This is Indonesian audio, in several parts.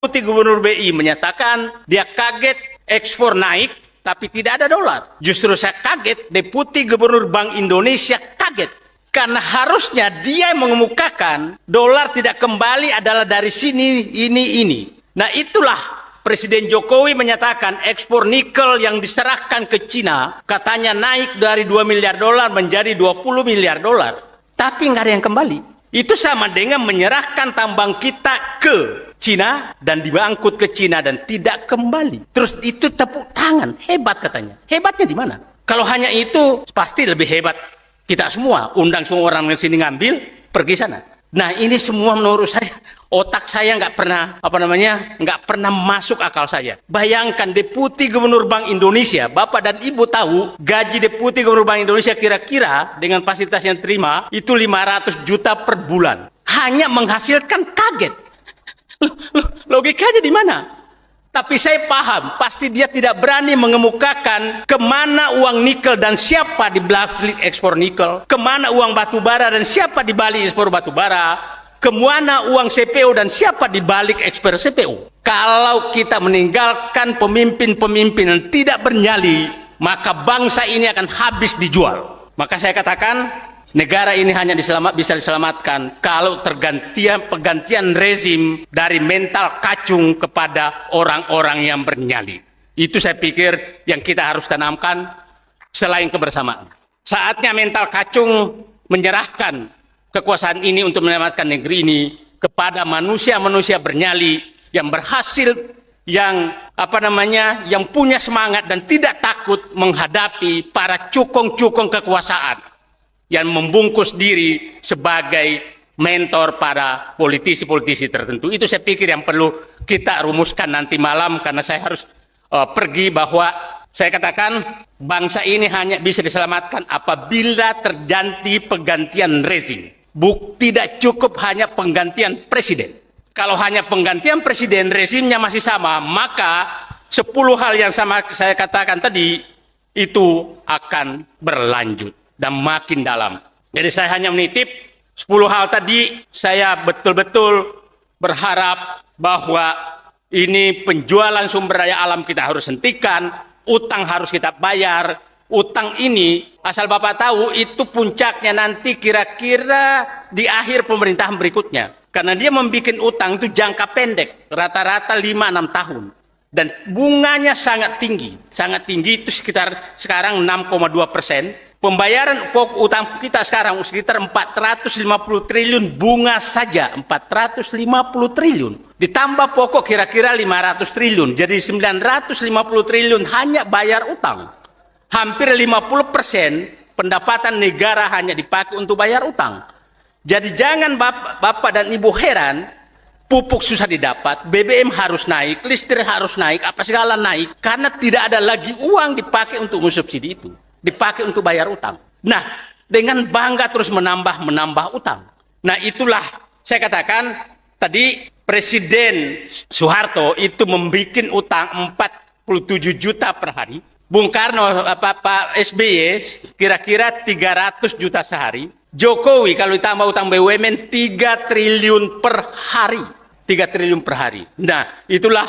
Deputi Gubernur BI menyatakan dia kaget ekspor naik tapi tidak ada dolar. Justru saya kaget, Deputi Gubernur Bank Indonesia kaget. Karena harusnya dia yang mengemukakan dolar tidak kembali adalah dari sini, ini. Nah itulah Presiden Jokowi menyatakan ekspor nikel yang diserahkan ke Cina katanya naik dari 2 miliar dolar menjadi 20 miliar dolar. Tapi nggak ada yang kembali. Itu sama dengan menyerahkan tambang kita ke Cina dan diangkut ke Cina dan tidak kembali. Terus itu tepuk tangan, hebat katanya. Hebatnya di mana? Kalau hanya itu pasti lebih hebat kita semua. Undang semua orang yang sini ngambil, pergi sana. Nah ini semua menurut saya otak saya nggak pernah masuk akal saya. Bayangkan Deputi Gubernur Bank Indonesia, Bapak dan Ibu tahu gaji Deputi Gubernur Bank Indonesia kira-kira dengan fasilitas yang terima itu 500 juta per bulan. Hanya menghasilkan kaget. Logikanya di mana? Tapi saya paham, pasti dia tidak berani mengemukakan kemana uang nikel dan siapa di balik ekspor nikel, kemana uang batu bara dan siapa di balik ekspor batu bara, kemana uang CPO dan siapa di balik ekspor CPO. Kalau kita meninggalkan pemimpin-pemimpin yang tidak bernyali, maka bangsa ini akan habis dijual. Maka saya katakan, negara ini hanya bisa diselamatkan kalau pergantian rezim dari mental kacung kepada orang-orang yang bernyali. Itu saya pikir yang kita harus tanamkan selain kebersamaan. Saatnya mental kacung menyerahkan kekuasaan ini untuk menyelamatkan negeri ini kepada manusia-manusia bernyali yang berhasil, yang punya semangat dan tidak takut menghadapi para cukong-cukong kekuasaan yang membungkus diri sebagai mentor pada politisi-politisi tertentu. Itu saya pikir yang perlu kita rumuskan nanti malam, karena saya harus pergi, bahwa saya katakan bangsa ini hanya bisa diselamatkan apabila terjadi pergantian rezim. Tidak cukup hanya penggantian presiden. Kalau hanya penggantian presiden, rezimnya masih sama, maka 10 hal yang saya katakan tadi itu akan berlanjut dan makin dalam. Jadi saya hanya menitip 10 hal tadi. Saya betul-betul berharap bahwa ini penjualan sumber daya alam kita harus hentikan, utang harus kita bayar. Utang ini, asal Bapak tahu, itu puncaknya nanti kira-kira di akhir pemerintahan berikutnya. Karena dia membuat utang itu jangka pendek, rata-rata 5-6 tahun. Dan bunganya sangat tinggi. Sangat tinggi, itu sekitar sekarang 6,2%. Pembayaran pokok utang kita sekarang sekitar 450 triliun bunga saja, 450 triliun. Ditambah pokok kira-kira 500 triliun, jadi 950 triliun hanya bayar utang. Hampir 50% pendapatan negara hanya dipakai untuk bayar utang. Jadi jangan Bapak dan Ibu heran, pupuk susah didapat, BBM harus naik, listrik harus naik, apa segala naik, karena tidak ada lagi uang dipakai untuk subsidi itu. Dipakai untuk bayar utang. Nah, dengan bangga terus menambah utang. Nah, itulah saya katakan tadi Presiden Soeharto itu membuat utang 47 juta per hari. Bung Karno, Pak SBY kira-kira 300 juta sehari. Jokowi kalau ditambah utang BUMN 3 triliun per hari. 3 triliun per hari. Nah, itulah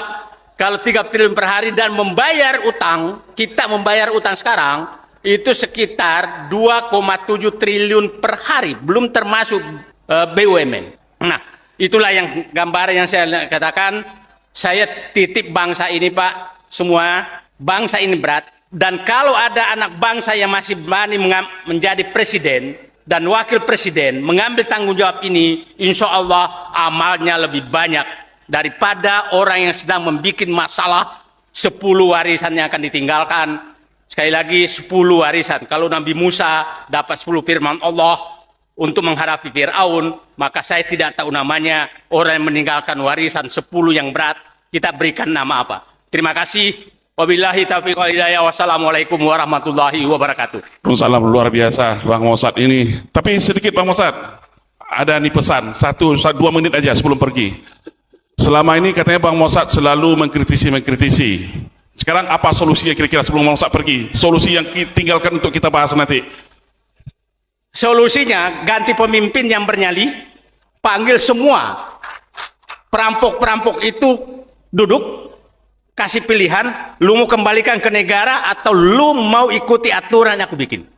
kalau 3 triliun per hari dan membayar utang, kita membayar utang sekarang itu sekitar 2,7 triliun per hari, belum termasuk BUMN. Nah, itulah yang gambaran yang saya katakan. Saya titip bangsa ini, Pak, semua bangsa ini berat. Dan kalau ada anak bangsa yang masih berani menjadi presiden dan wakil presiden, mengambil tanggung jawab ini, insya Allah amalnya lebih banyak daripada orang yang sedang membuat masalah 10 warisan yang akan ditinggalkan. Sekali lagi 10 warisan. Kalau Nabi Musa dapat 10 firman Allah untuk menghadapi Fir'aun, maka saya tidak tahu namanya orang yang meninggalkan warisan 10 yang berat. Kita berikan nama apa? Terima kasih. Wabillahi taufiq wal hidayah. Wassalamualaikum warahmatullahi wabarakatuh. Salam luar biasa Bang Mossad ini. Tapi sedikit Bang Mossad, ada nih pesan 1-2 menit aja sebelum pergi. Selama ini katanya Bang Mossad selalu mengkritisi. Sekarang apa solusinya kira-kira sebelum Bang Mossad pergi? Solusi yang tinggalkan untuk kita bahas nanti. Solusinya ganti pemimpin yang bernyali, panggil semua perampok-perampok itu duduk, kasih pilihan, lu mau kembalikan ke negara atau lu mau ikuti aturan yang aku bikin.